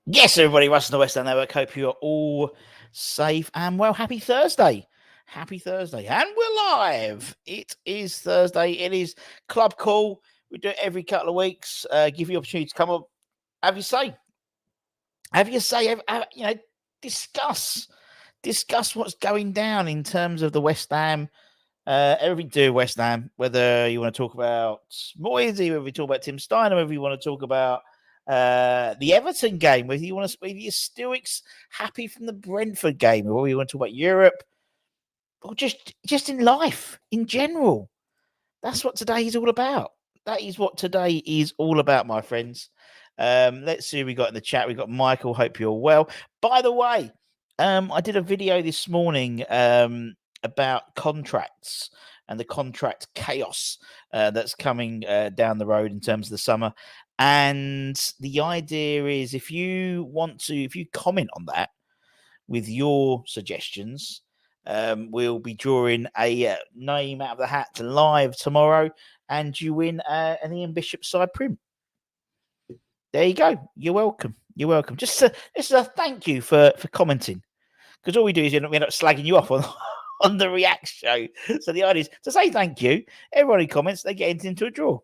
Yes, everybody, Russ and the West End Network. Hope you're all safe and well. Happy Thursday. Happy Thursday. And we're live. It is Thursday. It is Club Call. We do it every couple of weeks. Give you opportunity to come up, have your say. Discuss. Discuss what's going down in terms of the West Ham. Everything to do with West Ham, whether you want to talk about Moyes, whether you talk about Tim Steiner, whether you want to talk about the Everton game, whether you're still happy from the Brentford game, or whether you want to talk about Europe, or just in life in general. That's what today is all about. That is what today is all about, my friends. Let's see who we got in the chat. We got Michael. Hope you're well. By the way, I did a video this morning about contracts and the contract chaos that's coming down the road in terms of the summer. And the idea is if you comment on that with your suggestions, we'll be drawing a name out of the hat live tomorrow, and you win an Ian Bishop side print. There you go. You're welcome. You're welcome. Just this is a thank you for commenting, because all we do is we end up slagging you off on on the React show. So the idea is to say thank you. Everyone who comments, they get entered into a draw.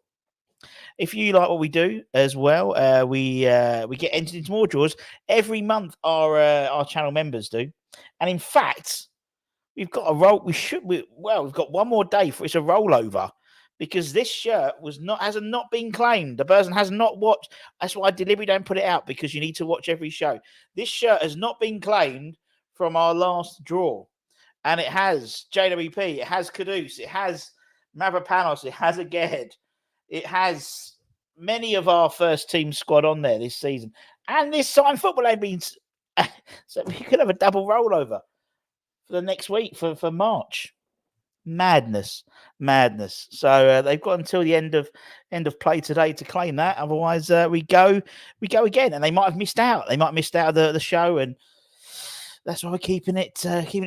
If you like what we do as well, we get entered into more draws every month. Our channel members do, and in fact, we've got a roll. We've got one more day for it's a rollover, because this shirt hasn't not been claimed. The person has not watched. That's why I deliberately don't put it out, because you need to watch every show. This shirt has not been claimed from our last draw, and it has JWP, it has Caduce, it has Mavropanos, it has Aged, it has many of our first team squad on there this season, and this sign football ain't been. So we could have a double rollover for the next week for March. Madness. So they've got until the end of play today to claim that. Otherwise, we go again, and they might have missed out. They might have missed out of the show, and that's why we're keeping it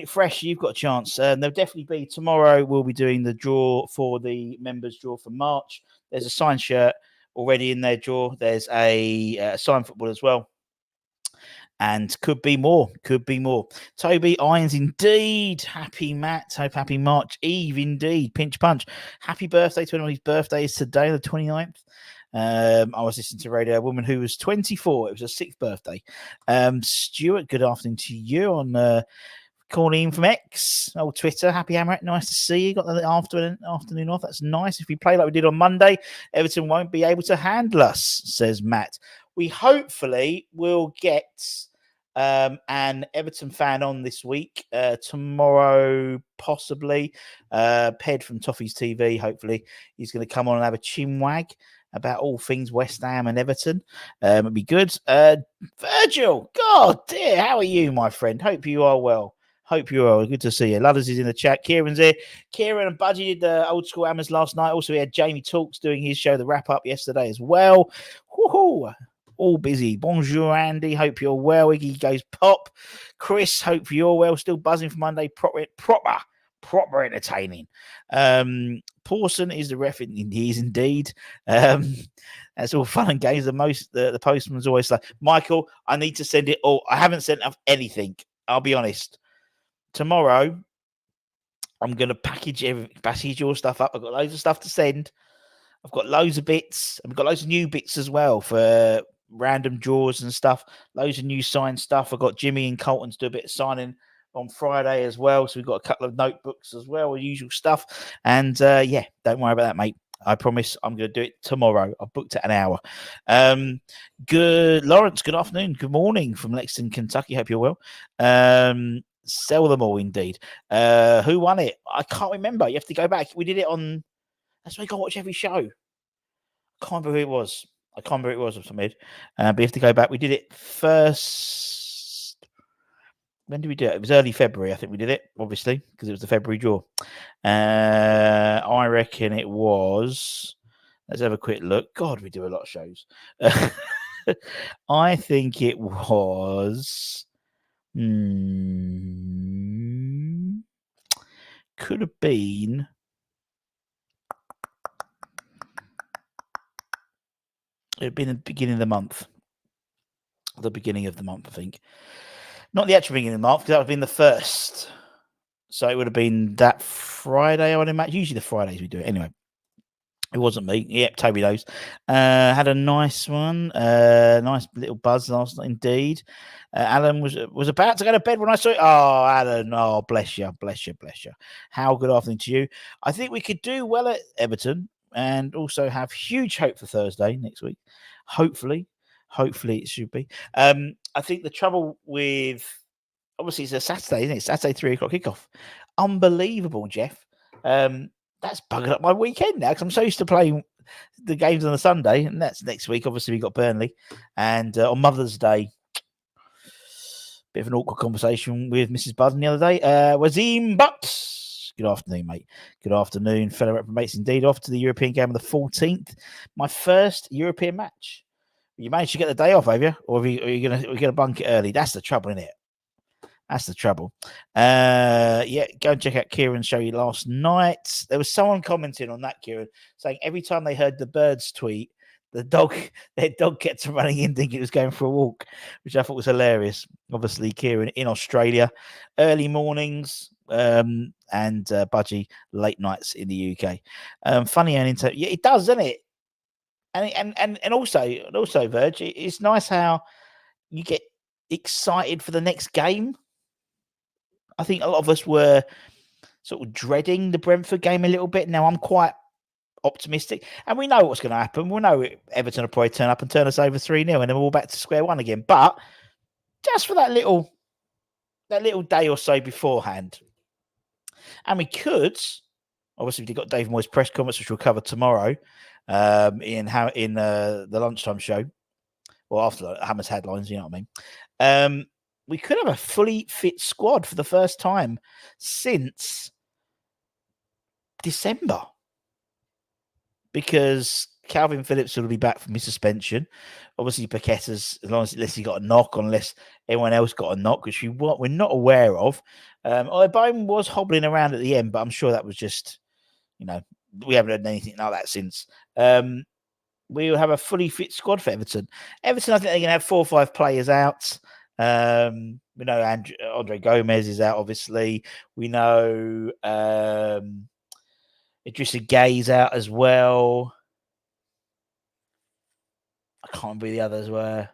fresh. You've got a chance. There'll definitely be tomorrow. We'll be doing the draw for the members draw for March. There's a signed shirt already in their draw. There's a signed football as well. And could be more. Toby Irons, indeed. Happy Matt. Hope happy March Eve, indeed. Pinch punch. Happy birthday to anyone whose birthday is today, the 29th. I was listening to Radio, a woman who was 24. It was her 6th birthday. Stuart, good afternoon to you on calling in from X, old Twitter. Happy Amaret, nice to see you. Got the afternoon off. That's nice. If we play like we did on Monday, Everton won't be able to handle us, says Matt. We hopefully will get an Everton fan on this week. Tomorrow, possibly. Ped from Toffee's TV, hopefully. He's going to come on and have a chinwag about all things West Ham and Everton. It'd be good. Virgil, God dear, how are you, my friend? Hope you are well. Good to see you. Ludders is in the chat. Kieran's here. Kieran and Budgie did the old school Hammers last night. Also, we had Jamie Talks doing his show, The Wrap Up, yesterday as well. Woohoo! All busy. Bonjour, Andy. Hope you're well. Iggy goes pop. Chris, hope you're well. Still buzzing for Monday. Proper entertaining. Pawson is the ref. He is indeed. That's all fun and games. The postman's always like, Michael, I need to send it all. I haven't sent off anything. I'll be honest. Tomorrow, I'm going to package your stuff up. I've got loads of stuff to send. I've got loads of bits. I've got loads of new bits as well for random draws and stuff. Loads of new signed stuff. I've got Jimmy and Colton to do a bit of signing on Friday as well. So we've got a couple of notebooks as well, the usual stuff. And yeah, don't worry about that, mate. I promise I'm going to do it tomorrow. I've booked it an hour. Good, Lawrence. Good afternoon. Good morning from Lexington, Kentucky. Hope you're well. Sell them all, indeed. Who won it? I can't remember. You have to go back. We did it on. That's why you got to watch every show. I can't remember who it was. Off the mid. But you have to go back. We did it first. When did we do it? It was early February, I think we did it, obviously, because it was the February draw. I reckon it was. Let's have a quick look. God, we do a lot of shows. I think it was. Could have been. It had been the beginning of the month. the beginning of the month, I think. Not the actual beginning of the month, because that would have been the 1st. So it would have been that Friday, I would imagine. Usually the Fridays we do it. Anyway, it wasn't me. Yep, Toby knows. Had a nice one. Nice little buzz last night, indeed. Alan was about to go to bed when I saw it. Oh, Alan. Oh, bless you. Bless you. Bless you. How good afternoon to you. I think we could do well at Everton and also have huge hope for Thursday next week. Hopefully it should be. I think the trouble with, obviously it's a Saturday, isn't it? Saturday 3:00 kickoff. Unbelievable, Jeff. That's buggered up my weekend now because I'm so used to playing the games on a Sunday, and that's next week. Obviously, we got Burnley, and on Mother's Day, bit of an awkward conversation with Mrs. Budden the other day. Wazim Butts, good afternoon, mate. Good afternoon, fellow reprobates. Indeed, off to the European game on the 14th. My first European match. You managed to get the day off, have you? Or are you gonna bunk it early? That's the trouble, isn't it? That's the trouble. Yeah, go and check out Kieran's show last night. There was someone commenting on that, Kieran, saying every time they heard the birds tweet, their dog kept running in thinking it was going for a walk, which I thought was hilarious. Obviously, Kieran in Australia, early mornings, and Budgie late nights in the UK. Funny and yeah, it does, doesn't it? And also, Virg, it's nice how you get excited for the next game. I think a lot of us were sort of dreading the Brentford game a little bit. Now I'm quite optimistic, and we know what's going to happen. We know Everton will probably turn up and turn us over 3-0, and then we're all back to square one again. But just for that little day or so beforehand, and we could, obviously, we've got Dave Moyes' press conference, which we'll cover tomorrow in the lunchtime show, or after the Hammers headlines. You know what I mean? We could have a fully fit squad for the first time since December, because Calvin Phillips will be back from his suspension. Obviously, Paqueta's, unless he got a knock, unless anyone else got a knock, which we're not aware of. Although Bowman was hobbling around at the end, but I'm sure that was just, we haven't heard anything like that since. We will have a fully fit squad for Everton. Everton, I think they're going to have 4 or 5 players out. We know Andre Gomez is out, obviously. We know Idrissa Guey's out as well. I can't remember who the others were.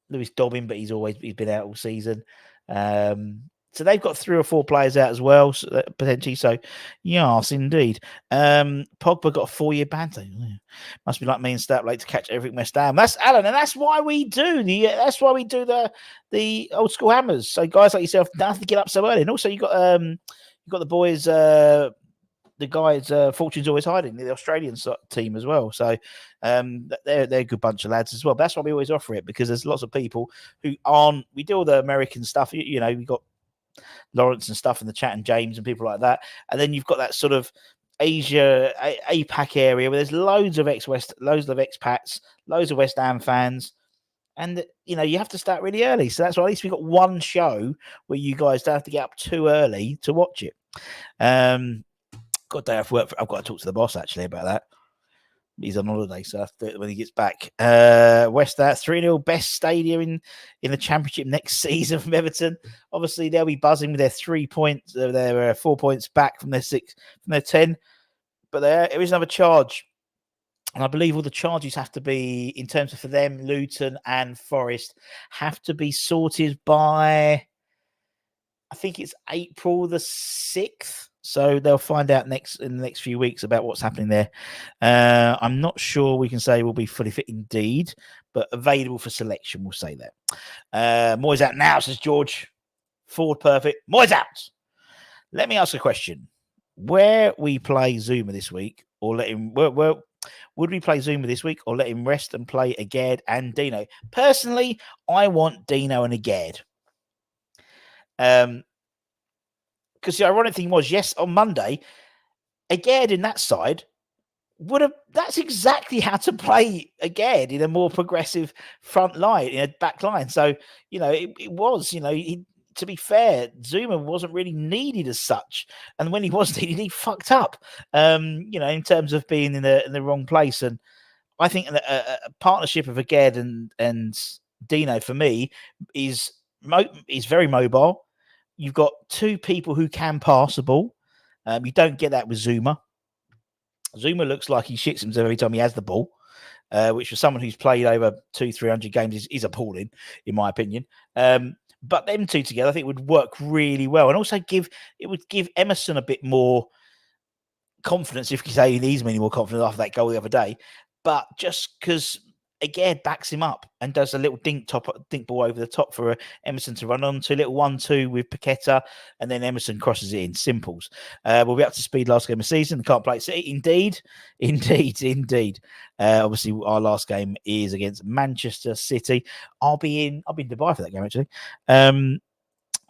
Lewis Dobbin, but he's been out all season. So they've got 3 or 4 players out as well, potentially. So, yes, indeed. Pogba got a 4-year ban. Must be like me and Stat like to catch everything West Ham. That's Alan, and that's why we do the old school Hammers. So guys like yourself don't have to get up so early. And also you got the boys, the guys, Fortune's Always Hiding, the Australian team as well. So they're a good bunch of lads as well. But that's why we always offer it, because there's lots of people who aren't. We do all the American stuff. We got Lawrence and stuff in the chat, and James and people like that. And then you've got that sort of Asia, APAC area where there's loads of expats, loads of West Ham fans. And, you have to start really early. So that's why at least we've got one show where you guys don't have to get up too early to watch it. Got a day off work. I've got to talk to the boss, actually, about that. He's on holiday, so I have to do it when he gets back. West Ham 3-0 best stadium in the Championship next season from Everton. Obviously, they'll be buzzing with their 3 points. They're 4 points back from their 10. But there is another charge. And I believe all the charges have to be, in terms of for them, Luton and Forest, have to be sorted by, I think it's April the 6th. So they'll find out in the next few weeks about what's happening there. I'm not sure we can say we'll be fully fit indeed, but available for selection, we'll say that. Moyes out now, says George. Forward perfect. Moyes out. Let me ask a question. Where we play Zuma this week, or let him... would we play Zuma this week, or let him rest and play Aged and Dino? Personally, I want Dino and Aged. Because the ironic thing was, yes, on Monday, Aged in that side that's exactly how to play Aged in a more progressive front line, in a back line. So, it was, to be fair, Zuma wasn't really needed as such. And when he was needed, he fucked up, in terms of being in the wrong place. And I think a partnership of Aged and Dino, for me, is very mobile. You've got two people who can pass the ball. You don't get that with Zuma. Zuma looks like he shits himself every time he has the ball, which for someone who's played over 200-300 games is appalling, in my opinion. But them two together, I think, would work really well, and also would give Emerson a bit more confidence, if you say he needs many more confidence after that goal the other day. But just because again backs him up and does a little dink ball over the top for Emerson to run on to, a little 1-2 with Paqueta, and then Emerson crosses it in. Simples. We'll be up to speed last game of the season. Can't play City. Indeed. Obviously, our last game is against Manchester City. I'll be in Dubai for that game, actually. I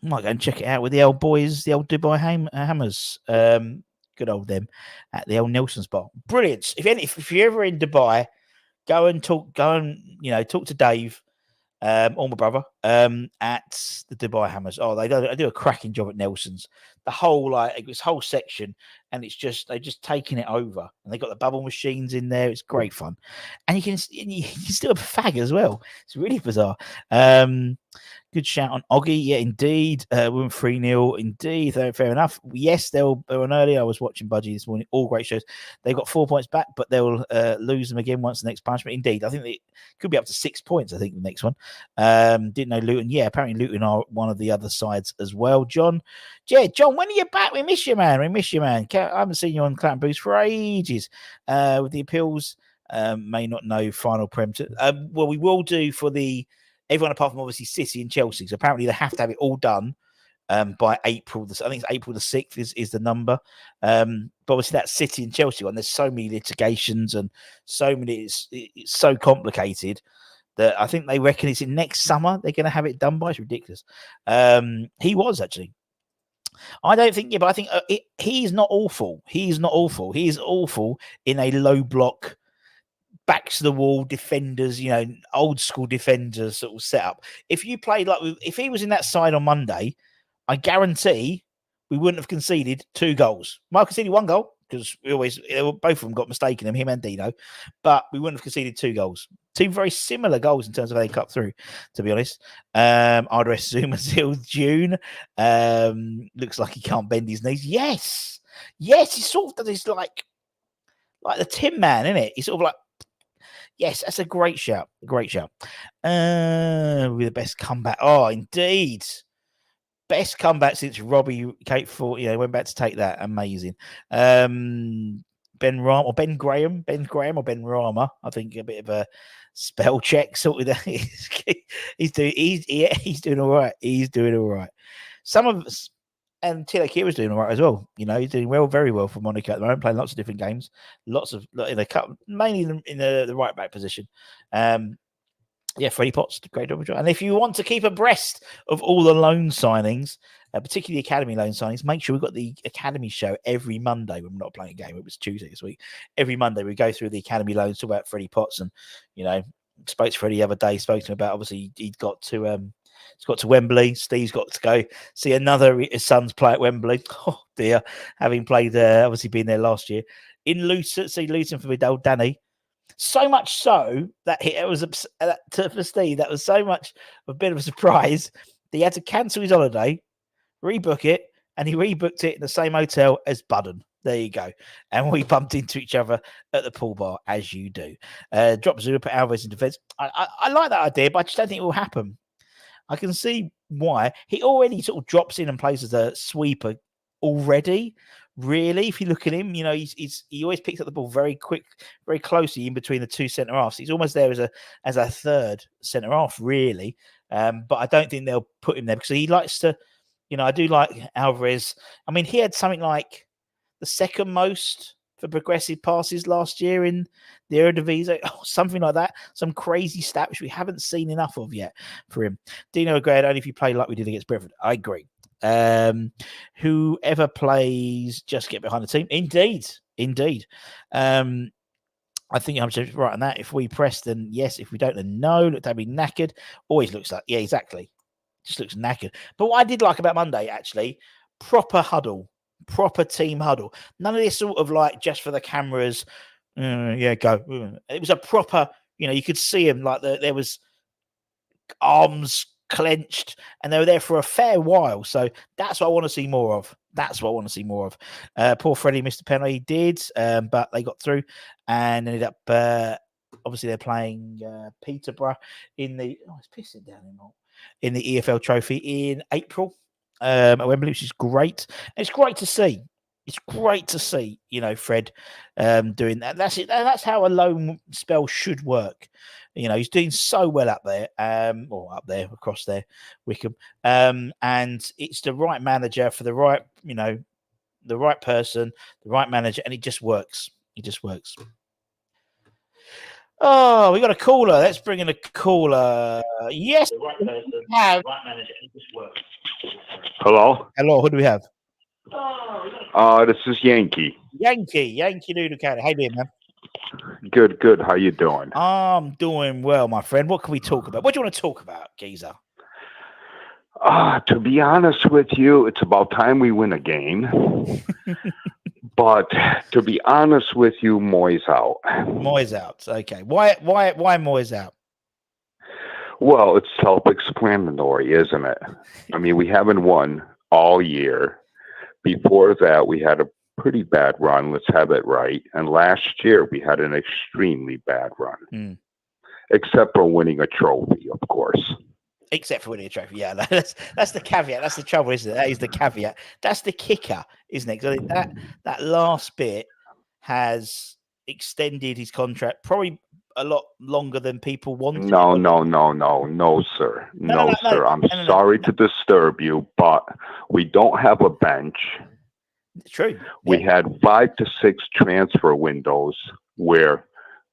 might go and check it out with the old boys, the old Dubai Hammers. Good old them at the old Nelson's bar. Brilliant. If you're ever in Dubai, go and talk to Dave, or my brother, at the Dubai Hammers. Oh, they do a cracking job at Nelson's. The whole this whole section, and they're just taking it over, and they got the bubble machines in there. It's great fun, and you can still have a fag as well. It's really bizarre. Good shout on Oggy. Yeah, indeed. We went 3-0. Indeed. Fair enough. Yes, they were on early. I was watching Budgie this morning. All great shows. They've got 4 points back, but they'll lose them again once the next punishment. Indeed. I think they could be up to 6 points, I think, the next one. Didn't know Luton. Yeah, apparently Luton are one of the other sides as well. John. Yeah, John, when are you back? We miss you, man. I haven't seen you on Clan Boost for ages. With the appeals, may not know final prem. Well, we will do for everyone apart from obviously City and Chelsea. So apparently they have to have it all done by April. I think it's April the 6th is the number. But obviously that City and Chelsea one, there's so many litigations and so many, it's so complicated that I think they reckon it's in next summer they're going to have it done by. It's ridiculous. He was actually. I don't think, but I think he's not awful. He is awful in a low block, backs to the wall defenders, old school defenders sort of setup. If you played if he was in that side on Monday, I guarantee we wouldn't have conceded 2 goals. Might have conceded 1 goal because both of them got mistaken, him and Dino, but we wouldn't have conceded 2 goals. 2 very similar goals in terms of how they cut through, to be honest. RS Zuma till June. Looks like he can't bend his knees. Yes, he sort of does this like the Tin Man, isn't it? He's sort of like, yes, that's a great shout. With the best comeback. Oh, indeed. Best comeback since Robbie Kate Ford, went back to take that. Amazing. Ben Rama or Ben Graham or Ben Rama. I think a bit of a spell check sort of. He's doing all right. He's doing all right. Some of us, and Tilo Kira's doing all right as well. He's doing very well for Monaco at the moment, playing lots of different games, lots of in the cup, mainly in the right back position. Yeah, Freddie Potts, great job. And if you want to keep abreast of all the loan signings, particularly the academy loan signings, make sure we've got the academy show every Monday when we're not playing a game. It was Tuesday this week. Every Monday we go through the academy loans, talk about Freddie Potts, and spoke to Freddie the other day. Spoke to him about obviously he's got to Wembley. Steve's got to go see his sons play at Wembley. Oh dear, having played there, obviously been there last year in Luton. See Luton for my old Danny. So much so that it was for Steve. That was so much of a bit of a surprise that he had to cancel his holiday, rebook it, and he rebooked it in the same hotel as Budden. There you go. And we bumped into each other at the pool bar, as you do. Drop Zuma, put Alvarez in defence. I like that idea, but I just don't think it will happen. I can see why. He already sort of drops in and plays as a sweeper already. Really, if you look at him, he always picks up the ball very quick, very closely in between the 2 centre halves. He's almost there as a third centre half, really. But I don't think they'll put him there because he likes to. I do like Alvarez. I mean, he had something like the second most for progressive passes last year in the Eredivisie, something like that. Some crazy stat which we haven't seen enough of yet for him. Dino agreed, only if you play like we did against Brentford. I agree. Whoever plays, just get behind the team. Indeed. I think I'm just right on that. If we press, then yes. If we don't, then no. Look, that'd be knackered. Always looks like, yeah, exactly. Just looks knackered. But what I did like about Monday, actually, proper huddle, proper team huddle. None of this sort of like just for the cameras. Yeah, go. It was a proper. You could see him like there was arms clenched, and they were there for a fair while. So that's what I want to see more of. Poor Freddie missed the penalty. He did, but they got through and ended up. Obviously, they're playing Peterborough in the. Oh, it's pissing down in the EFL Trophy in April at Wembley, which is great. And it's great to see. It's great to see, Fred doing that. That's it. That's how a loan spell should work. He's doing so well up there, or up there, across there, Wickham. And it's the right manager for the right, the right person, the right manager, and it just works. It just works. Oh, we got a caller. Let's bring in a caller. Yes. The right person, the right manager, and it just works. Hello? Hello, who do we have? This is Yankee. Yankee Noodle County. How you doing, man? Good. How you doing? I'm doing well, my friend. What can we talk about? What do you want to talk about, Geezer? To be honest with you, it's about time we win a game. But to be honest with you, Moyes out. Moyes out. Okay. Why Moyes out? Well, it's self-explanatory, isn't it? I mean, we haven't won all year. Before that, we had a pretty bad run. Let's have it right. And last year, we had an extremely bad run. Except for winning a trophy, of course. Except for winning a trophy, yeah. That's the caveat. That's the trouble, isn't it? That is the caveat. That's the kicker, isn't it? Because that last bit has extended his contract probably a lot longer than people wanted. No, sir. No, sir. I'm sorry to disturb you, but we don't have a bench. True. We had 5 to 6 transfer windows where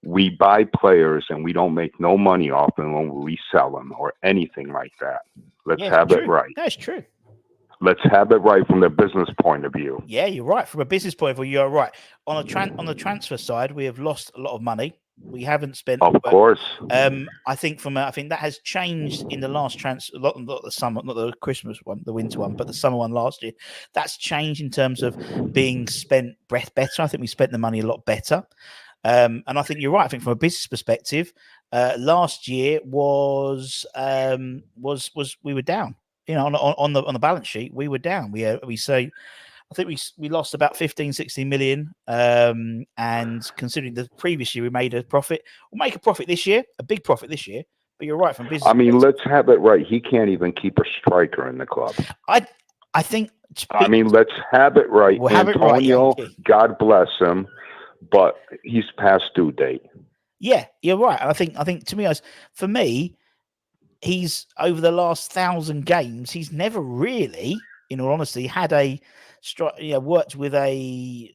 we buy players and we don't make no money off them when we resell them or anything like that. Let's have it right. That's true. Let's have it right from the business point of view. Yeah, you're right. From a business point of view, you're right. On the transfer side, we have lost a lot of money. We haven't spent. Of course. I think that has changed in the last transfer. Not the summer, not the Christmas one, the winter one, but the summer one last year. That's changed in terms of being spent better. I think we spent the money a lot better. And I think you're right. I think from a business perspective, last year was we were down. On the balance sheet, we were down. I think we lost about 15-16 million. And considering the previous year we made a profit, we'll make a profit this year, a big profit this year. But you're right from business. I mean, let's have it right. He can't even keep a striker in the club. I think. Let's have it right. We'll have Antonio, it right, God bless him, but he's past due date. Yeah, you're right. I think to be honest, for me, he's over the last 1,000 games, he's never really, in all honesty, had worked with a.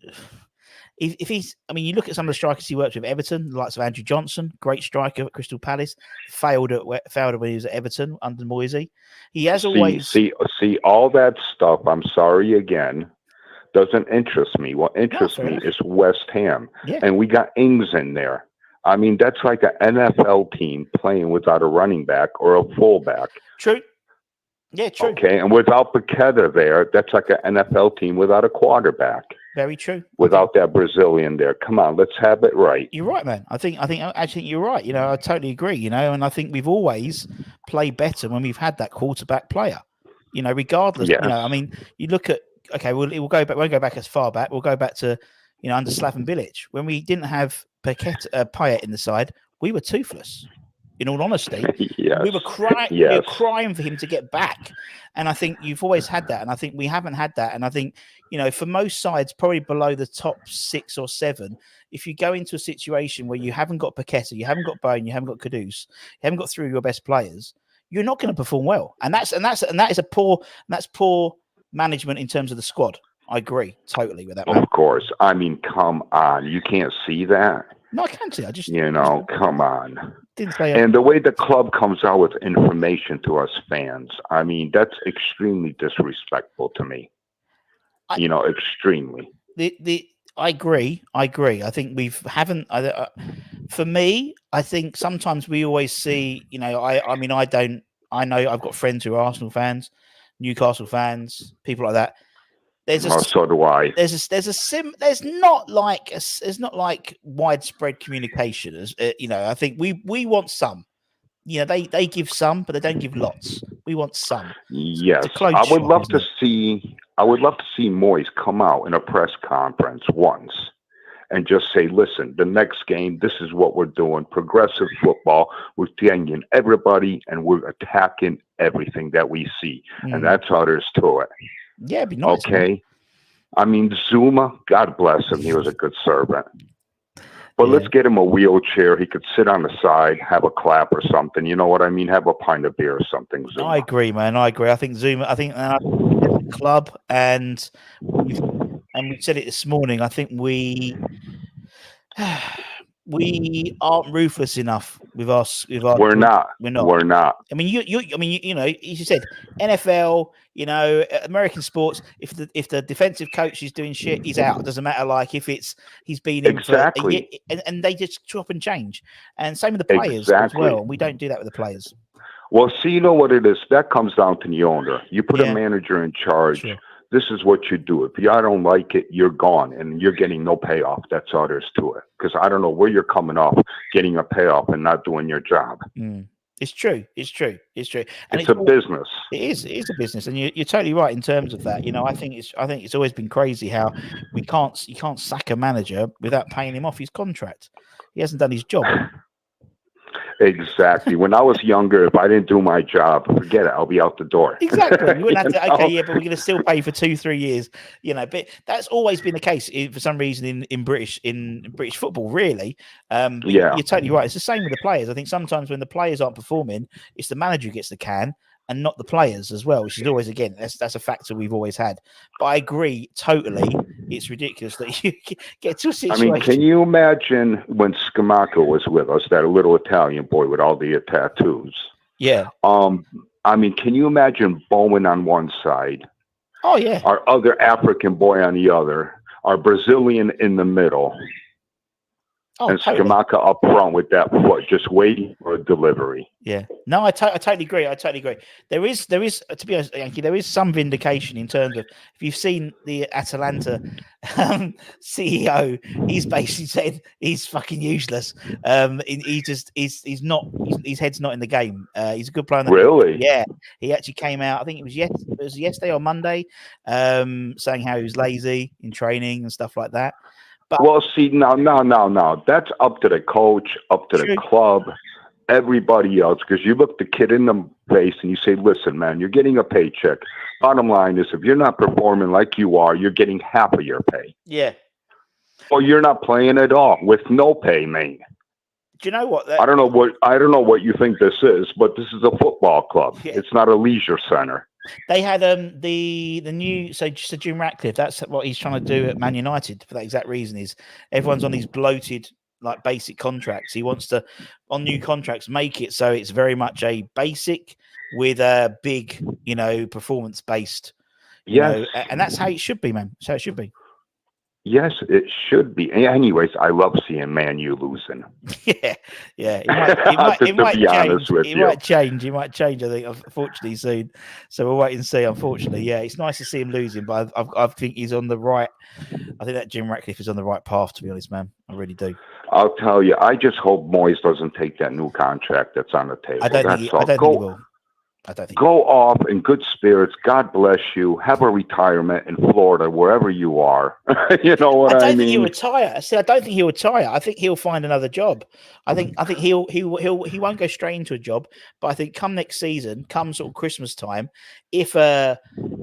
If he's, I mean, you look at some of the strikers he worked with Everton, the likes of Andrew Johnson, great striker at Crystal Palace, failed when he was at Everton under Moyes. He has always see all that stuff. I'm sorry again. Doesn't interest me. What interests me is West Ham, and we got Ings in there. I mean, that's like an NFL team playing without a running back or a fullback. True. Yeah, true. Okay, and without Paqueta there, that's like an NFL team without a quarterback. Very true. Without that Brazilian there. Come on, let's have it right. You're right, man. I think you're right. I totally agree, and I think we've always played better when we've had that quarterback player. Regardless. Yes. I mean, you look at we'll go back. Won't go back as far back. We'll go back to under Slaven Bilic when we didn't have Payet in the side. We were toothless. In all honesty, yes. We were crying. Yes. We were crying for him to get back, and I think you've always had that, and I think we haven't had that, and I think for most sides, probably below the top 6 or 7, if you go into a situation where you haven't got Paqueta, you haven't got Bone, you haven't got Kudus, you haven't got 3 of your best players, you're not going to perform well, and that is poor management in terms of the squad. I agree totally with that. Of course, I mean, come on, you can't see that. No, I can't see. I just come on. Didn't say. And the way the club comes out with information to us fans, I mean, that's extremely disrespectful to me. Extremely. I agree. I think for me, I think sometimes we always see. I know I've got friends who are Arsenal fans, Newcastle fans, people like that. So do I. There's not like widespread communication. I think we want some. they give some, but they don't give lots. We want some. Yes, It's a closed I would shop, love isn't to it? see. I would love to see Moyes come out in a press conference once and just say, "Listen, the next game, this is what we're doing. Progressive football. We're changing everybody, and we're attacking everything that we see, and that's how there's to it." Yeah, it'd be nice, man. Okay. I mean, Zuma, God bless him. He was a good servant. But Yeah. let's get him a wheelchair. He could sit on the side, have a clap or something. You know what I mean? Have a pint of beer or something, Zuma. I agree, man. I agree. I think Zuma. I think as a club, and we said it this morning. I think we aren't ruthless enough with us. With our We're not. we're not. We're not. I mean, I mean, as you said, NFL, American sports. If the defensive coach is doing shit, he's out. It doesn't matter. Like if he's been in for a year, Exactly. and they just chop and change. And same with the players as Exactly. well. And we don't do that with the players. Well, see, you know what it is? That comes down to the owner. You put a Yeah. manager in charge. Sure. This is what you do. If I don't like it, you're gone, and you're getting no payoff. That's all there's to it. Because I don't know where you're coming off getting a payoff and not doing your job. It's true. It's true. It's true. And it's a business. It is. It is a business, and you're totally right in terms of that. I think it's always been crazy how you can't sack a manager without paying him off his contract. He hasn't done his job. Exactly. When I was younger, if I didn't do my job, forget it. I'll be out the door. Exactly. You wouldn't have to. Okay, yeah, but we're going to still pay for 2-3 years. But that's always been the case for some reason in British football. Really. Yeah. You're totally right. It's the same with the players. I think sometimes when the players aren't performing, it's the manager who gets the can and not the players as well, which is always, again, that's a factor we've always had. But I agree totally. It's ridiculous that you get to a situation. I mean, can you imagine when Scamacca was with us, that little Italian boy with all the tattoos? Yeah. I mean, can you imagine Bowman on one side? Oh, yeah. Our other African boy on the other, our Brazilian in the middle, and totally. Scamacca up front with that foot, just waiting for a delivery. Yeah, no, I totally agree. I totally agree. There is, to be honest, Yankee, there is some vindication in terms of if you've seen the Atalanta CEO, he's basically said he's fucking useless. He's not. His head's not in the game. He's a good player. Really? Yeah, he actually came out. I think it was yesterday or Monday, saying how he was lazy in training and stuff like that. But, well, see, no. That's up to the coach, up to the club, everybody else. Because you look the kid in the face and you say, listen, man, you're getting a paycheck. Bottom line is, if you're not performing like you are, you're getting half of your pay. Yeah. Or you're not playing at all with no pay, man. Do you know what? I don't know what you think this is, but this is a football club. Yeah. It's not a leisure center. They had the new so Jim Ratcliffe. That's what he's trying to do at Man United for that exact reason. Is everyone's on these bloated like basic contracts. He wants to on new contracts make it so it's very much a basic with a big performance based. And that's how it should be, man. That's how it should be. Yes, it should be. Anyways, I love seeing Man U losing. Yeah. It might change. It might change. I think, unfortunately, soon. So we'll wait and see. Unfortunately, yeah, it's nice to see him losing, but I think he's on the right. I think that Jim Ratcliffe is on the right path. To be honest, man, I really do. I'll tell you. I just hope Moyes doesn't take that new contract that's on the table. I don't think he will. I don't think. Go off in good spirits. God bless you. Have a retirement in Florida, wherever you are. You know what I mean? I don't think he'll retire. I don't think he'll retire. I think he'll find another job. I think he won't go straight into a job. But I think come next season, come sort of Christmas time, if I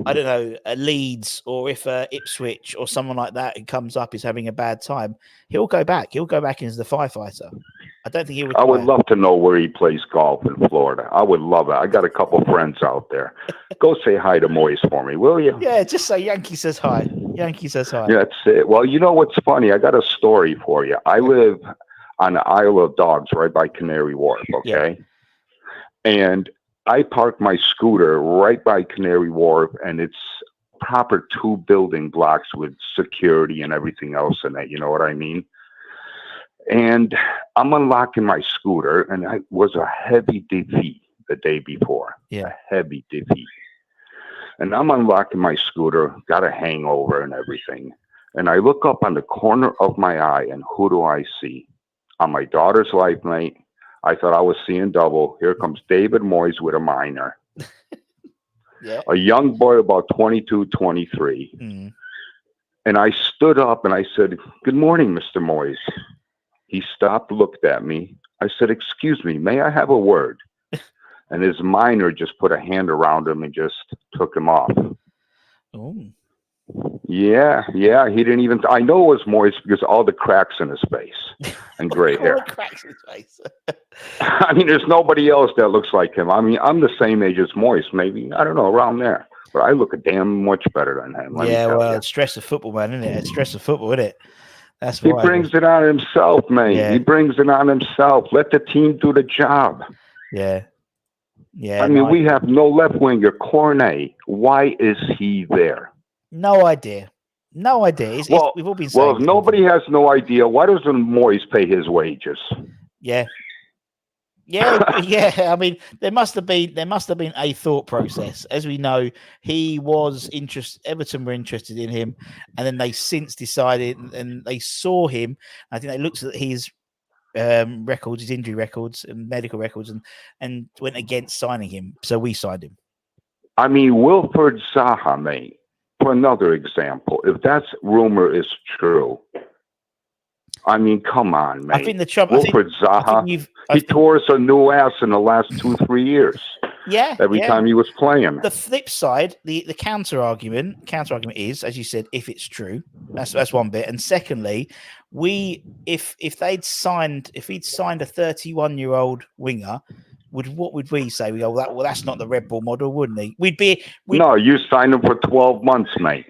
don't know, a Leeds or if Ipswich or someone like that who comes up is having a bad time, he'll go back. He'll go back as the firefighter. I don't think he would. I would love to know where he plays golf in Florida. I would love it. I got a couple friends out there. Go say hi to Moyes for me, will you? Yeah, just say Yankee says hi. Yankee says hi. Yeah, that's it. Well, you know what's funny? I got a story for you. I live on the Isle of Dogs right by Canary Wharf, okay? Yeah. And I parked my scooter right by Canary Wharf, and it's proper 2 building blocks with security and everything else in it. You know what I mean? And I'm unlocking my scooter, and it was a heavy defeat the day before. Yeah. A heavy defeat. And I'm unlocking my scooter, got a hangover and everything. And I look up on the corner of my eye, and who do I see? On my daughter's life mate, I thought I was seeing double. Here comes David Moyes with a minor. Yeah. A young boy about 22, 23. Mm. And I stood up and I said, "Good morning, Mr. Moyes." He stopped, looked at me. I said, "Excuse me, may I have a word?" And his minor just put a hand around him and just took him off. Oh. Yeah. He didn't even. I know it was Moyes because all the cracks in his face and gray All hair. the cracks in his face. I mean, there's nobody else that looks like him. I mean, I'm the same age as Moyes, maybe. I don't know, around there. But I look a damn much better than him. Let me tell you. It's stress of football, man, isn't it? It's stress of football, isn't it? That's He why. brings it on himself, mate. Yeah. He brings it on himself. Let the team do the job. Yeah. I mean, we have no left winger, Cornet. Why is he there? No idea. No idea. We've all been saying. Well, if nobody has no idea, why doesn't Moyes pay his wages? Yeah. I mean, there must have been a thought process. As we know, he was interested. Everton were interested in him, and then they since decided, and they saw him. I think they looked at his records, his injury records, and medical records, and went against signing him. So we signed him. I mean, Wilfred Zaha, mate. For another example, if that rumor is true, I mean, come on, mate. I think the trouble. Wilfred Zaha, he tore us a new ass in the last 2-3 years. Yeah. Every time he was playing. The flip side, the counter argument is, as you said, if it's true, that's one bit. And secondly, if he'd signed a 31-year-old winger, what would we say? We go, well, that's not the Red Bull model, wouldn't he? No, you signed him for 12 months, mate.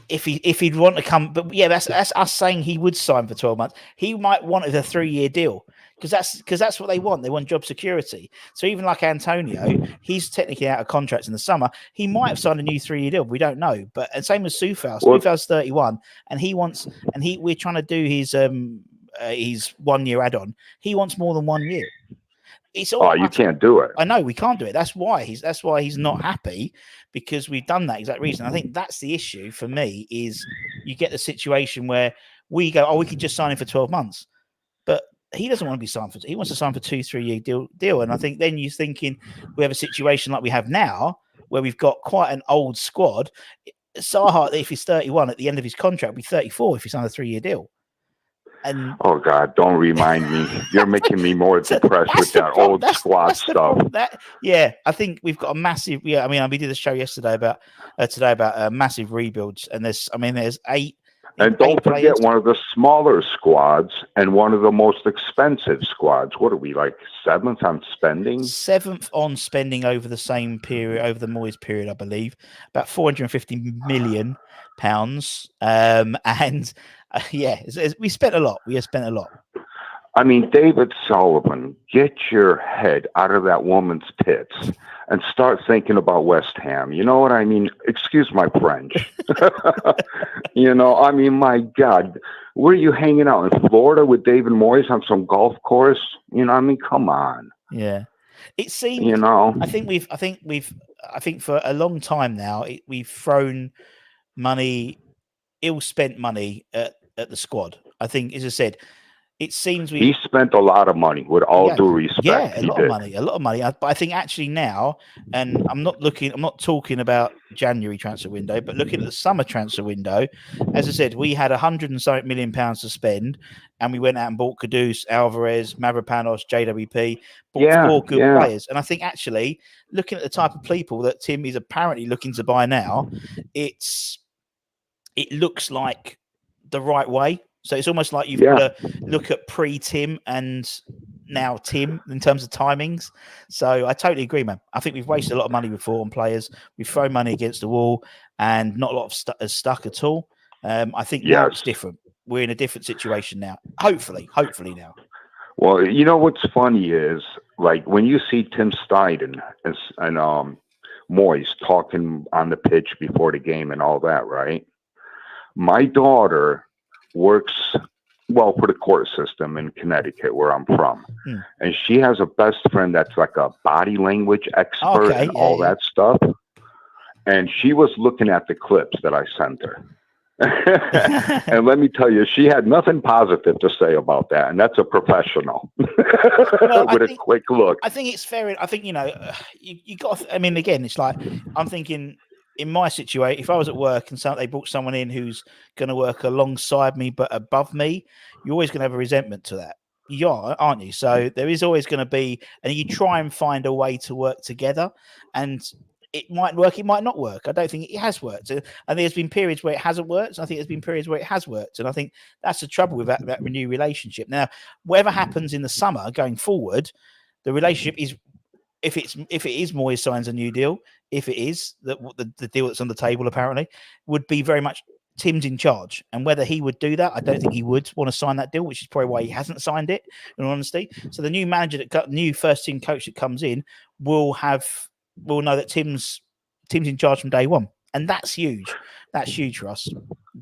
If he'd want to come, but yeah, that's us saying he would sign for 12 months. He might want a 3-year deal because that's what they want. They want job security. So even like Antonio, he's technically out of contracts in the summer. He might have signed a new 3-year deal. We don't know. But and same as Soufal. Soufal's 31, and we're trying to do his 1-year add-on. He wants more than 1 year. You can't do it. I know we can't do it. That's why he's not happy, because we've done that exact reason. I think that's the issue for me. Is you get the situation where we go, we could just sign him for 12 months, but he doesn't want to be signed for. He wants to sign for 2-3 year deal. And I think then you're thinking we have a situation like we have now, where we've got quite an old squad. Zaha, if he's 31 at the end of his contract, will be 34 if he signs a 3-year deal. And oh God, don't remind me. You're making me more depressed with that old squad stuff. I think we've got a massive. Yeah, I mean, we did a show yesterday about massive rebuilds, and there's 8. And don't forget one of the smaller squads and one of the most expensive squads. What are we, like 7th on spending? 7th on spending over the same period, over the Moyes period, I believe, about £450 million. We spent a lot. We have spent a lot. I mean, David Sullivan, get your head out of that woman's tits and start thinking about West Ham. You know what I mean? Excuse my French. I mean, my God, where are you hanging out in Florida with David Moyes on some golf course? I mean, come on. Yeah, it seems. I think for a long time now, we've thrown money, ill-spent money at the squad. I think, as I said, it seems he spent a lot of money. With all due respect, a lot of money. But I think actually now, and I'm not talking about January transfer window, but looking at the summer transfer window. As I said, we had £100 million to spend, and we went out and bought Kudus, Alvarez, Mavropanos, JWP, bought 4 good players. And I think actually, looking at the type of people that Tim is apparently looking to buy now, it looks like the right way. So it's almost like you've got to look at pre-Tim and now Tim in terms of timings. So I totally agree, man. I think we've wasted a lot of money before on players. We've thrown money against the wall, and not a lot of has stuck at all. I think now it's different. We're in a different situation now. Hopefully now. Well, what's funny is, like, when you see Tim Steiden and Moyes talking on the pitch before the game and all that, right? My daughter works for the court system in Connecticut, where I'm from. And she has a best friend that's like a body language expert and all that stuff. And she was looking at the clips that I sent her. And let me tell you, she had nothing positive to say about that, and that's a professional Well, with a quick look. I think it's fair. I think, you got. I mean, again, it's like I'm thinking in my situation. If I was at work and they brought someone in who's going to work alongside me but above me, you're always going to have a resentment to that. You are, aren't you? So there is always going to be, and you try and find a way to work together, and it might work, it might not work. I don't think it has worked. And there's been periods where it hasn't worked. I think there's been periods where it has worked. And I think that's the trouble with that new relationship. Now, whatever happens in the summer going forward, the relationship is, if it is Moyes signs a new deal, if it is the deal that's on the table, apparently, would be very much Tim's in charge. And whether he would do that, I don't think he would want to sign that deal, which is probably why he hasn't signed it, in all honesty. So the new manager new first team coach that comes in will know that Tim's in charge from day one. And that's huge. That's huge for us.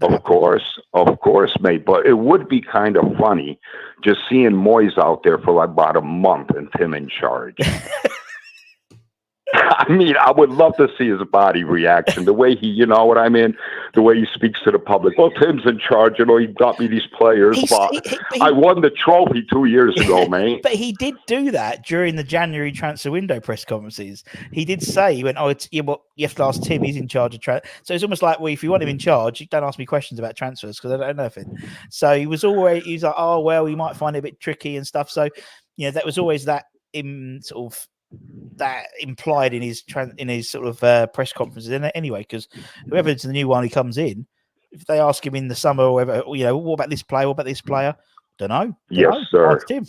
Of course, mate. But it would be kind of funny just seeing Moyes out there for like about a month and Tim in charge. I mean, I would love to see his body reaction, the way he, you know what I mean, the way he speaks to the public. Well, Tim's in charge, he got me these players, I won the trophy 2 years ago, mate. But he did do that during the January transfer window press conferences. He did say, he went, you have to ask Tim, he's in charge of transfer. So it's almost like, well, if you want him in charge, you don't ask me questions about transfers because I don't know nothing. So he was like, oh, well, he might find it a bit tricky and stuff. So, that was always that that implied in his sort of press conferences anyway, because whoever's the new one he comes in, if they ask him in the summer or whatever, what about this player, don't know. Yes, sir. Ask Tim.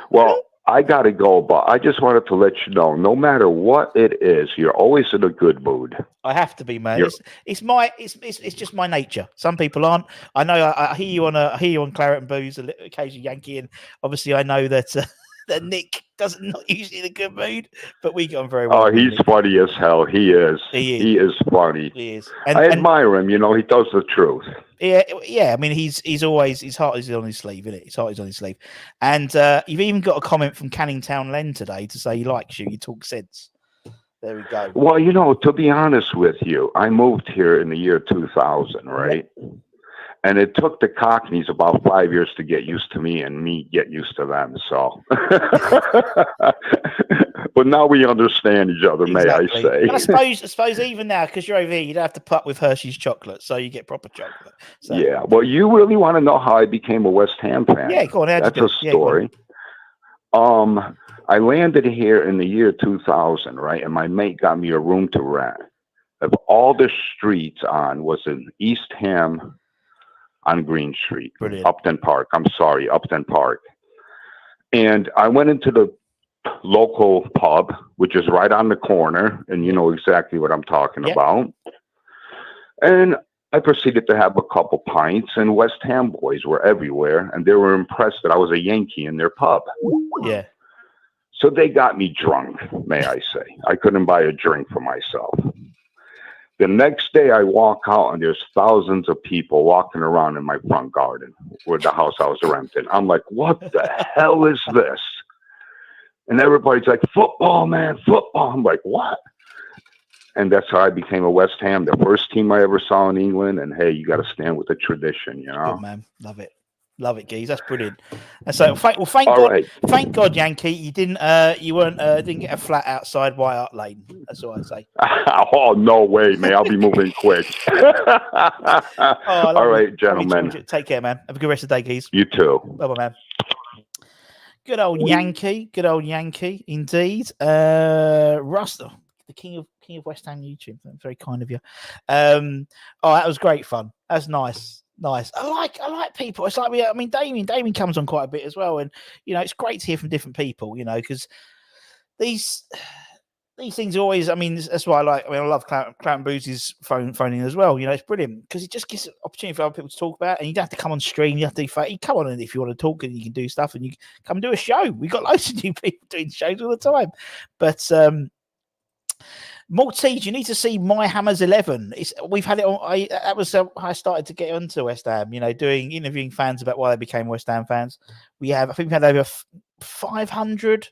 Well, I gotta go, but I just wanted to let you know, no matter what it is, you're always in a good mood. I have to be, man. It's just my nature. Some people aren't. I know. I hear you on Claret and Booze, occasionally Yankee, and obviously I know that that Nick not usually in a good mood, but we get on very well. Oh, he's funny as hell. He is. He is funny. He is. I admire him. He tells the truth. Yeah. I mean, he's always, his heart is on his sleeve, isn't it? His heart is on his sleeve. And you've even got a comment from Canning Town Len today to say he likes you. You talk sense. There we go. Well, to be honest with you, I moved here in the year 2000, right? Yeah. And it took the Cockneys about 5 years to get used to me and me get used to them. So, but now we understand each other, exactly. May I say. And I suppose even now, because you're over here, you don't have to put with Hershey's chocolate, so you get proper chocolate. So. Yeah. Well, you really want to know how I became a West Ham fan? Yeah, go on. That's a story. Yeah, I landed here in the year 2000, right? And my mate got me a room to rent. Of all the streets was in East Ham, on Green Street. Brilliant. Upton Park. And I went into the local pub, which is right on the corner, and you know exactly what I'm talking about. And I proceeded to have a couple pints, and West Ham boys were everywhere, and they were impressed that I was a Yankee in their pub. Yeah. So they got me drunk, may I say. I couldn't buy a drink for myself. The next day I walk out and there's thousands of people walking around in my front garden with the house I was renting. I'm like, what the hell is this? And everybody's like, football, man, football. I'm like, what? And that's how I became a West Ham, the first team I ever saw in England. And hey, you got to stand with the tradition, Good, man. Love it. Love it, Geez. That's brilliant. And so, thank God, right. Thank God, Yankee, you didn't get a flat outside White Hart Lane. That's all I'd say. Oh, no way, man! I'll be moving quick. All right, gentlemen. Take care, man. Have a good rest of the day, Geez. You too. Bye, man. Good old Yankee, indeed. Russell, the king of West Ham YouTube. Very kind of you. That was great fun. That's nice. Nice. I like people. It's like Damien comes on quite a bit as well, and it's great to hear from different people. Because these things always. I mean, that's why I love Clown Boozy's phoning as well. It's brilliant because it just gives an opportunity for other people to talk about, and you don't have to come on stream. You have to come on, and if you want to talk, and you can do stuff, and you come and do a show. We got loads of new people doing shows all the time, but. Maltese, you need to see My Hammers 11. We've had it on. That was how I started to get onto West Ham. Interviewing fans about why they became West Ham fans. I think we've had over 500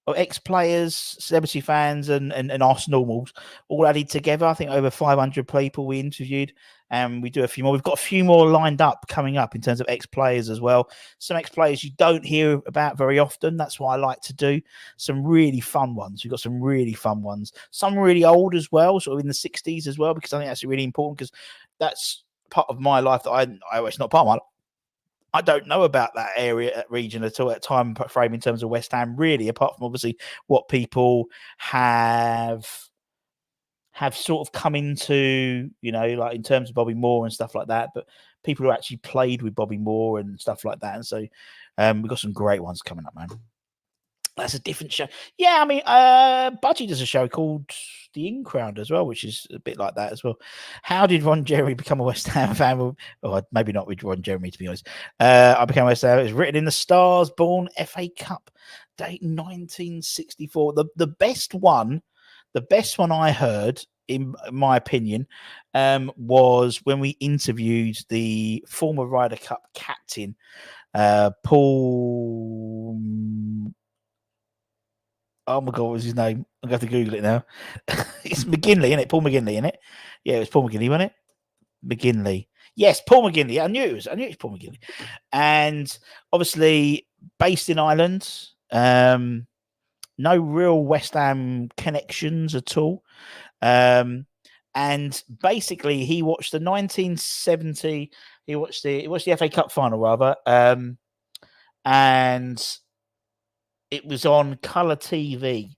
of ex-players, celebrity fans, and us normals all added together. I think over 500 people we interviewed, and we do a few more. We've got a few more lined up coming up in terms of ex-players as well. Some ex-players you don't hear about very often. That's what I like to do. Some really fun ones. We've got some really fun ones. Some really old as well, sort of in the 60s as well, because I think that's really important because that's part of my life that it's not part of my life. I don't know about that area, that region at all, at time frame in terms of West Ham, really, apart from obviously what people have sort of come into, like in terms of Bobby Moore and stuff like that. But people who actually played with Bobby Moore and stuff like that. And so we've got some great ones coming up, man. That's a different show. Yeah, I mean, Budgie does a show called The In Crowd as well, which is a bit like that as well. How did Ron Jeremy become a West Ham fan? Or maybe not with Ron Jeremy, to be honest. I became a West Ham. It was written in the stars, born FA Cup, date 1964. The best one I heard, in my opinion, was when we interviewed the former Ryder Cup captain, Paul. Oh my God, what was his name? I'm going to have to Google it now. It's McGinley, isn't it? Paul McGinley, isn't it? Yeah, it was Paul McGinley, wasn't it? McGinley. Yes, Paul McGinley. I knew it was Paul McGinley. And obviously based in Ireland, no real West Ham connections at all. And basically he watched the 1970, he watched the FA Cup final rather. And it was on colour TV,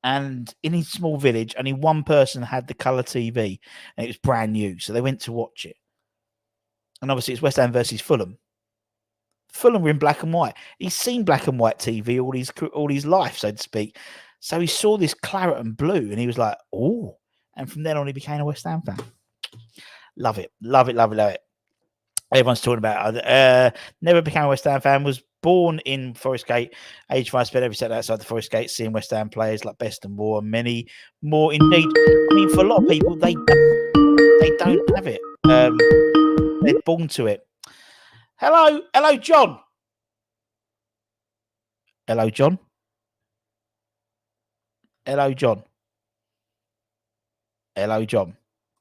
and in his small village, only one person had the colour TV, and it was brand new. So they went to watch it. And obviously it's West Ham versus Fulham. Fulham were in black and white. He's seen black and white TV all his life, so to speak. So he saw this claret and blue, and he was like, oh. And from then on, he became a West Ham fan. Love it. Love it, love it, love it. Everyone's talking about it. Never became a West Ham fan, was born in Forest Gate. Age 5, spent every Saturday outside the Forest Gate, seeing West Ham players like Best and Moore, and many more indeed. I mean, for a lot of people, they don't have it. They're born to it. Hello, John. Hello, John. Hello, John. Hello, John.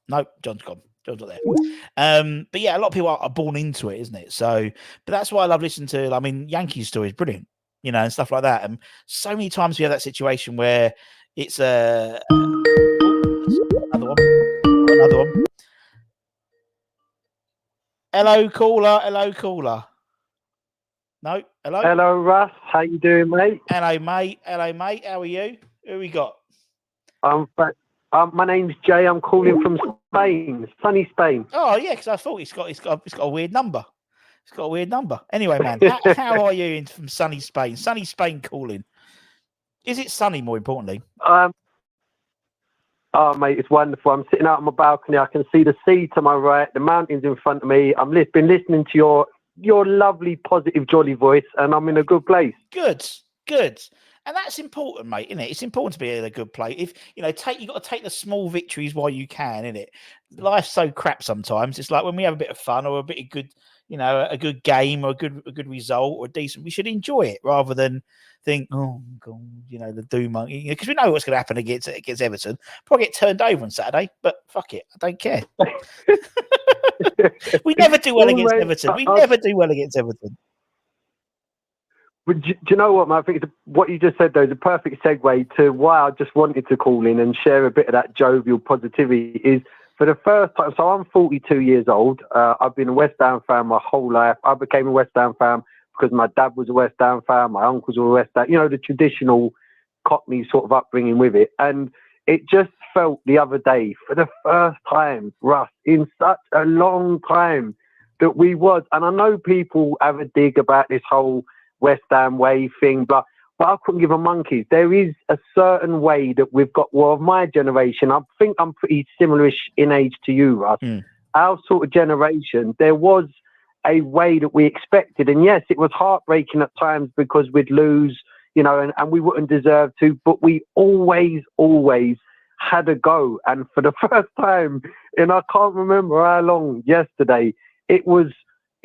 No, John's gone. John's not there. But yeah, a lot of people are born into it, isn't it? So, but that's why I love listening to. I mean, Yankees stories, brilliant, and stuff like that. And so many times we have that situation where it's another one. Hello, caller. No, hello. Hello, Russ. How you doing, mate? Hello, mate. How are you? Who we got? My name's Jay. I'm calling from Spain, sunny Spain. Oh yeah, because I thought it's got a weird number. It's got a weird number. Anyway, man, how are you from sunny Spain? Sunny Spain calling. Is it sunny? More importantly. Oh, mate, it's wonderful. I'm sitting out on my balcony. I can see the sea to my right, the mountains in front of me. I've been listening to your lovely, positive, jolly voice, and I'm in a good place. Good. And that's important, mate, isn't it? It's important to be in a good place. If you got to take the small victories while you can, isn't it? Life's so crap sometimes. It's like when we have a bit of fun or a bit of good, a good game or a good result or decent, we should enjoy it rather than think, oh God, the doom monkey. Because we know what's going to happen against Everton. Probably get turned over on Saturday, but fuck it, I don't care. We never do well against Everton. We never do well against Everton. But do you know what, man? I think what you just said, though, is a perfect segue to why I just wanted to call in and share a bit of that jovial positivity. Is for the first time, so I'm 42 years old. I've been a West Ham fan my whole life. I became a West Ham fan because my dad was a West Ham fan, my uncles were a West Ham, the traditional Cockney sort of upbringing with it. And it just felt the other day, for the first time, Russ, in such a long time, that we was, and I know people have a dig about this whole West Ham way thing, but I couldn't give a monkeys. There is a certain way that we've got, of my generation, I think I'm pretty similar-ish in age to you, Russ. Our sort of generation, there was a way that we expected. And yes, it was heartbreaking at times because we'd lose, and we wouldn't deserve to, but we always had a go. And for the first time, and I can't remember how long, yesterday,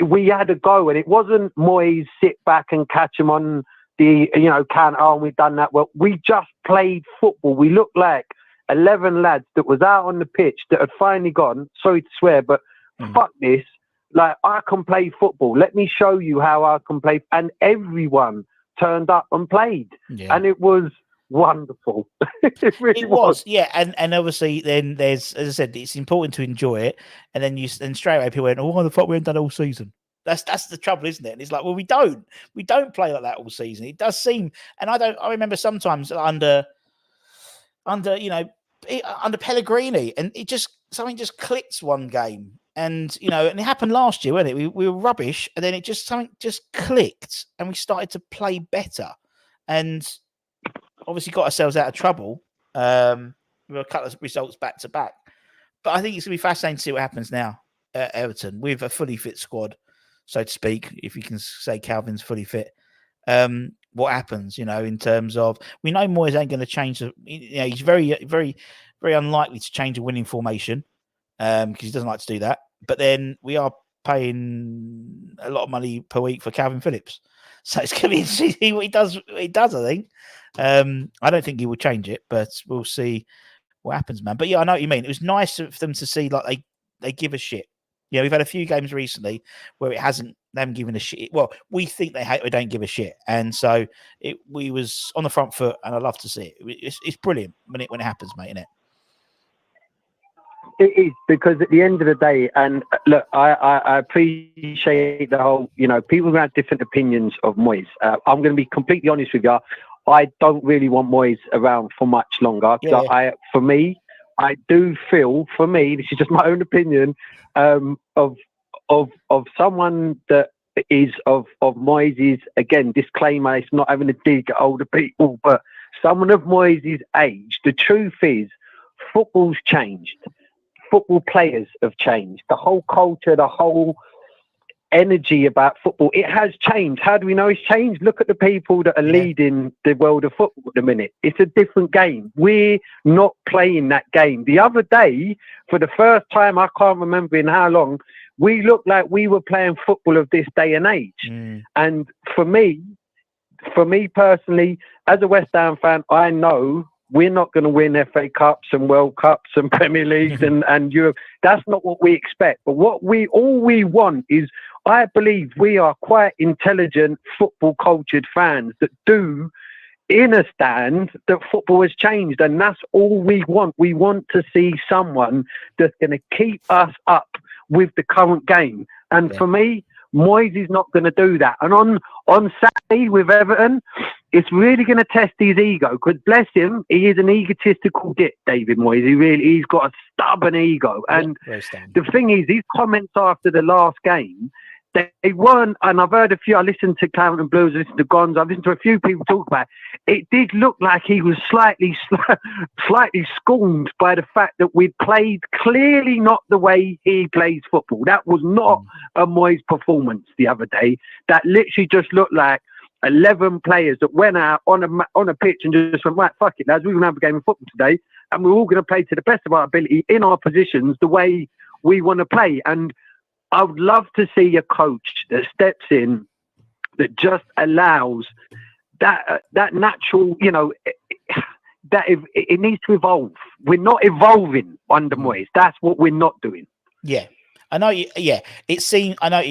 we had a go, and it wasn't Moyes sit back and catch him on we've done that well. We just played football. We looked like 11 lads that was out on the pitch that had finally gone, sorry to swear, but fuck this. Like, I can play football. Let me show you how I can play. And everyone turned up and played. Yeah. And it was wonderful. It really was. Yeah. And obviously then there's, as I said, it's important to enjoy it. And then straight away people went, oh, why the fuck we haven't done it all season? That's the trouble, isn't it? And it's like, well, we don't play like that all season. It does seem, and I remember sometimes under Pellegrini, and something just clicks one game. And, and it happened last year, wasn't it? We were rubbish, and then something just clicked, and we started to play better, and obviously got ourselves out of trouble. With a couple of results back to back, but I think it's going to be fascinating to see what happens now at Everton with a fully fit squad, so to speak, if you can say Calvin's fully fit. What happens, in terms of, we know Moyes ain't going to change. He's very, very, very unlikely to change a winning formation because he doesn't like to do that. But then we are paying a lot of money per week for Calvin Phillips, so it's going to be interesting to see what he does. I think. I don't think he will change it, but we'll see what happens, man. But yeah, I know what you mean. It was nice for them to see like they give a shit. Yeah, we've had a few games recently where they haven't given a shit. Well, we think they don't give a shit, and so we was on the front foot, and I love to see it. It's brilliant when it happens, mate, isn't it? It is, because at the end of the day, and look, I appreciate the whole, people have different opinions of Moyes. I'm going to be completely honest with you. I don't really want Moyes around for much longer. Yeah. I do feel, this is just my own opinion, of someone that is of Moyes', again, disclaimer, it's not having a dig at older people, but someone of Moyes' age. The truth is, football's changed. Football players have changed. The whole culture, the whole energy about football, it has changed. How do we know it's changed? Look at the people that are leading the world of football at the minute. It's a different game. We're not playing that game. The other day, for the first time, I can't remember in how long, we looked like we were playing football of this day and age. And for me personally, as a West Ham fan, I know we're not going to win FA Cups and World Cups and Premier Leagues and Europe. That's not what we expect. But all we want is, I believe we are quite intelligent, football cultured fans that do understand that football has changed, and that's all we want. We want to see someone that's going to keep us up with the current game. And for me, Moyes is not going to do that. And on Saturday with Everton, it's really going to test his ego, because bless him, he is an egotistical dick, David Moyes. He's got a stubborn ego. And the thing is, his comments after the last game, they weren't, and I've heard a few, I listened to Claret and Blues, I listened to Gons, I've listened to a few people talk about it. It did look like he was slightly scorned by the fact that we'd played clearly not the way he plays football. That was not a Moyes performance the other day. That literally just looked like 11 players that went out on a pitch and just went, right, fuck it, lads, we're going to have a game of football today, and we're all going to play to the best of our ability in our positions the way we want to play. And I would love to see a coach that steps in, that just allows that natural, that it needs to evolve. We're not evolving under Moyes. That's what we're not doing. Yeah. I know. Yeah, it seems. I know.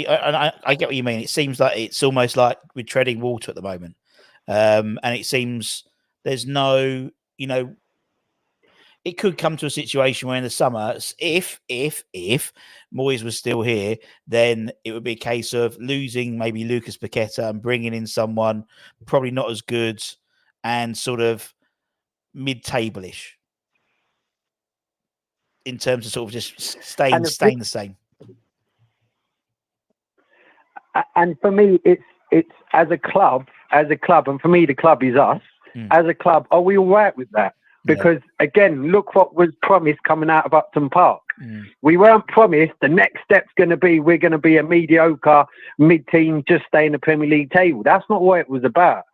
I get what you mean. It seems like it's almost like we're treading water at the moment, and it seems there's no. It could come to a situation where in the summer, if Moyes was still here, then it would be a case of losing maybe Lucas Paqueta and bringing in someone probably not as good and sort of mid-table-ish in terms of sort of just staying the same. And for me, it's as a club, and for me, the club is us. As a club, are we all right with that? Because, again, look what was promised coming out of Upton Park. We weren't promised the next step's going to be we're going to be a mediocre mid-team, just stay in the Premier League table. That's not what it was about.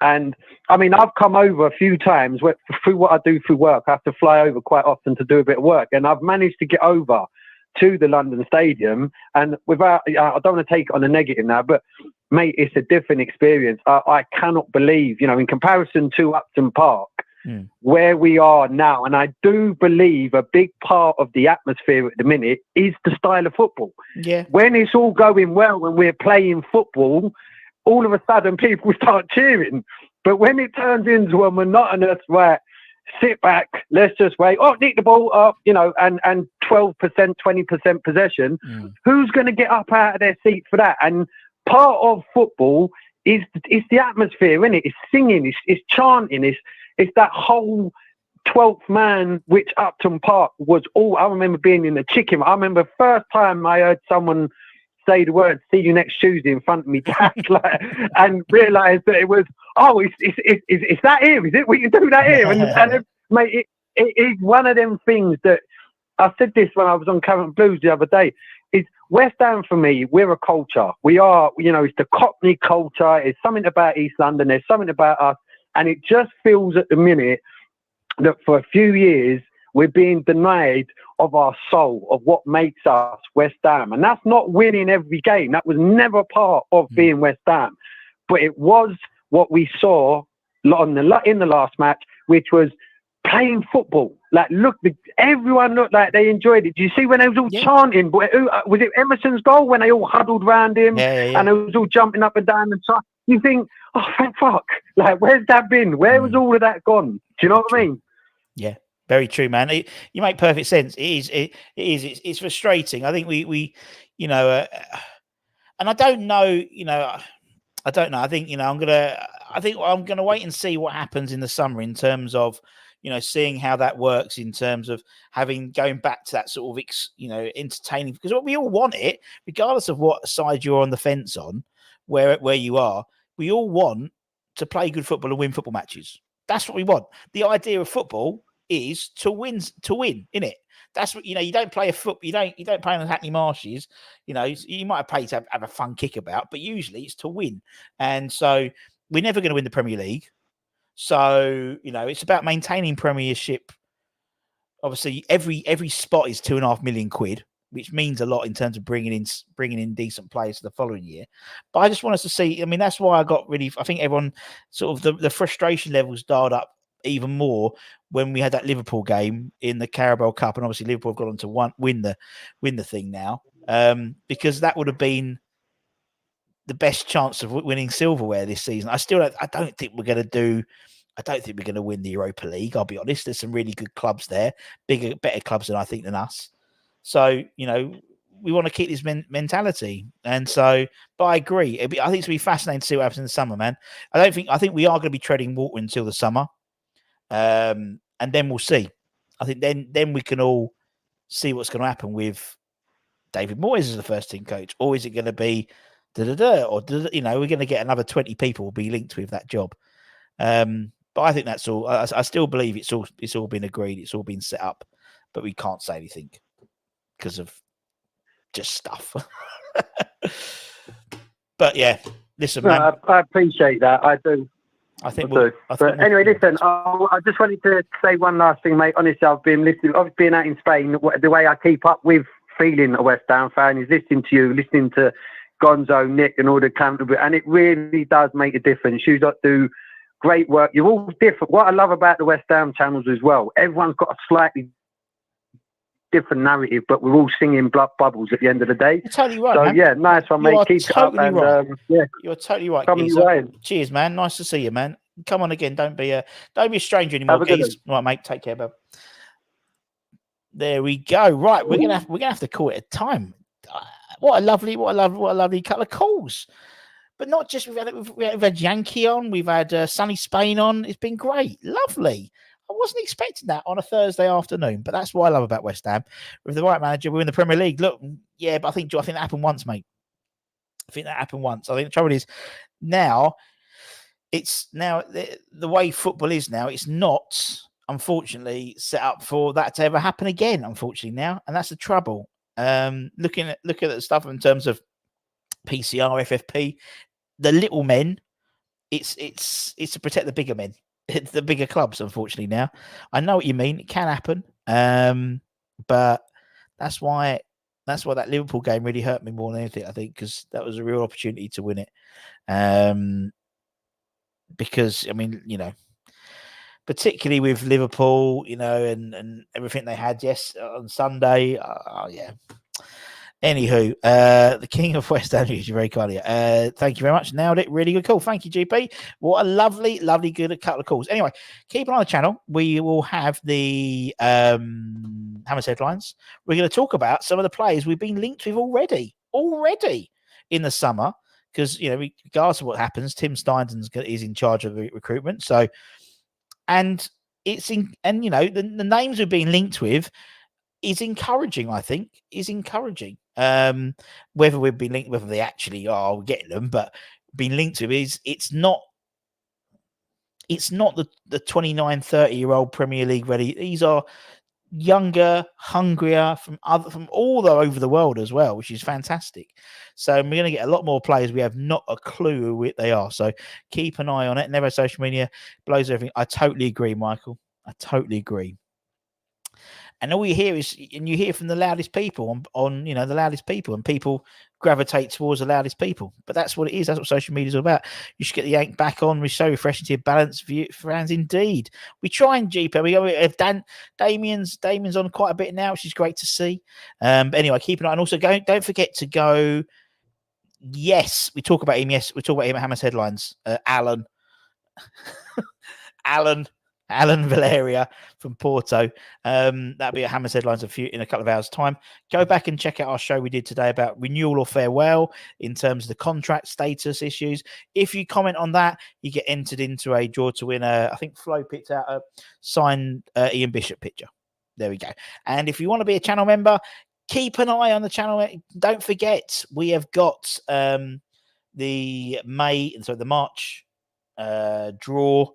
And, I mean, I've come over a few times through what I do through work. I have to fly over quite often to do a bit of work. And I've managed to get over to the London Stadium. And without, I don't want to take it on a negative now, but mate, it's a different experience. I cannot believe, in comparison to Upton Park, where we are now. And I do believe a big part of the atmosphere at the minute is the style of football. Yeah. When it's all going well, when we're playing football, all of a sudden people start cheering. But when it turns into a monotonous, right, sit back, let's just wait, nick the ball up, and 12%, 20% possession, who's going to get up out of their seat for that? And part of football is the atmosphere, isn't it? It's singing, it's chanting, it's that whole 12th man, which Upton Park was all. I remember being in the chicken. I remember first time I heard someone say the word "see you next Tuesday" in front of me, and realised that it was, it's that here, is it? We can do that here, and mate, it is one of them things that I said this when I was on Current Blues the other day. Is West Ham for me? We're a culture. We are, it's the Cockney culture. It's something about East London. There's something about us. And it just feels at the minute that for a few years, we're being denied of our soul, of what makes us West Ham. And that's not winning every game. That was never part of being West Ham. But it was what we saw in the last match, which was playing football. Like, everyone looked like they enjoyed it. Do you see when they was all chanting? Was it Emerson's goal when they all huddled around him and it was all jumping up and down and stuff? You think, oh, thank fuck. Like, where's that been? Where was all of that gone? Do you know what I mean? Yeah, very true, man. You make perfect sense. It's frustrating. I think we and I don't know, I don't know. I think, I'm going to wait and see what happens in the summer in terms of, seeing how that works in terms of going back to that sort of, entertaining, because we all want it, regardless of what side you're on the fence on, where you are. We all want to play good football and win football matches. That's what we want. The idea of football is to win, innit? That's what, you don't play you don't play on the Hackney Marshes. You might play to have a fun kickabout, but usually it's to win. And so we're never going to win the Premier League. So, it's about maintaining Premiership. Obviously, every spot is £2.5 million, which means a lot in terms of bringing in decent players for the following year. But I just want us to see. I mean, that's why I think everyone sort of the frustration levels dialed up even more when we had that Liverpool game in the Carabao Cup, and obviously Liverpool have gone on to win the thing now, because that would have been the best chance of winning silverware this season. I don't think we're going to win the Europa League. I'll be honest. There's some really good clubs there, better clubs than us. So, we want to keep this mentality. And so, but I agree. I think it's going to be fascinating to see what happens in the summer, man. I think we are going to be treading water until the summer. And then we'll see. I think then we can all see what's going to happen with David Moyes as the first team coach, or is it going to be or we're going to get another 20 people will be linked with that job. But I think that's all. I still believe it's all been agreed. It's all been set up, but we can't say anything because of just stuff. But yeah, listen, man. I appreciate that. I do. Anyway, listen, I just wanted to say one last thing, mate. Honestly, I've been listening. I've been out in Spain. The way I keep up with feeling a West Ham fan is listening to you, listening to Gonzo, Nick, and all the camp, and it really does make a difference. You lot do great work. You're all different. What I love about the West Ham channels as well, everyone's got a slightly different narrative, but we're all singing blood bubbles at the end of the day. You're totally right, so, man. yeah, nice one, mate. Keep totally it up. Right. And, you're totally right. Cheers, man. Nice to see you, man. Come on again. Don't be a stranger anymore, Geese. Right, mate. Take care, bub. There we go. Right, we're gonna have to call it a time. What a lovely couple of calls. But not just we've had Yankee on, we've had Sunny Spain on. It's been great, lovely. I wasn't expecting that on a Thursday afternoon, but that's what I love about West Ham. With the right manager, we're in the Premier League. Look, yeah, but I think that happened once, mate. I think the trouble is now. It's now the way football is now. It's not, unfortunately, set up for that to ever happen again. Unfortunately, now, and that's the trouble. Looking at the stuff in terms of PCR, FFP, the little men. It's to protect the bigger men, the bigger clubs. Unfortunately, now I know what you mean. It can happen, but that's why That's why that Liverpool game really hurt me more than anything, I think, because that was a real opportunity to win it. Because, I mean, particularly with Liverpool, and everything they had, on Sunday. Yeah. Anywho, the King of West Ham, you're very kind of thank you very much. Nailed it. Really good call. Thank you, GP. What a lovely, lovely good couple of calls. Anyway, keep an eye on the channel. We will have the Hammers headlines. We're going to talk about some of the players we've been linked with already in the summer. Because, regardless of what happens, Tim Steinden's is in charge of the recruitment. So, the names we've been linked with is encouraging, I think, whether we've been linked, whether they actually are getting them, but being linked to it's not the 29, 30-year-old Premier League ready. These are younger, hungrier from all over the world as well, which is fantastic. So we're going to get a lot more players. We have not a clue who they are. So keep an eye on it. Never social media blows everything. I totally agree, Michael. I totally agree. And all you hear from the loudest people on the loudest people, and people gravitate towards the loudest people. But that's what it is. That's what social media is all about. You should get the yank back on. We're so refreshing to your balanced view fans indeed. We try and GP. We have Damien's on quite a bit now, which is great to see. But anyway, keep an eye. And also don't forget to go. Yes, we talk about him. Yes, we talk about him at Hammers Headlines. Alan Valeria from Porto. That'll be at Hammers Headlines in a couple of hours' time. Go back and check out our show we did today about renewal or farewell in terms of the contract status issues. If you comment on that, you get entered into a draw to win I think Flo picked out a signed Ian Bishop picture. There we go. And if you want to be a channel member, keep an eye on the channel. Don't forget, we have got the March draw,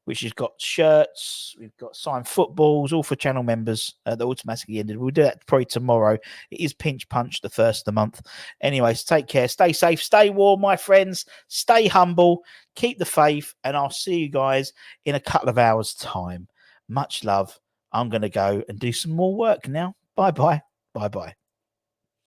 which has got shirts, we've got signed footballs, all for channel members that automatically ended. We'll do that probably tomorrow. It is Pinch Punch, the first of the month. Anyways, take care, stay safe, stay warm, my friends, stay humble, keep the faith, and I'll see you guys in a couple of hours' time. Much love. I'm going to go and do some more work now. Bye-bye. Bye-bye.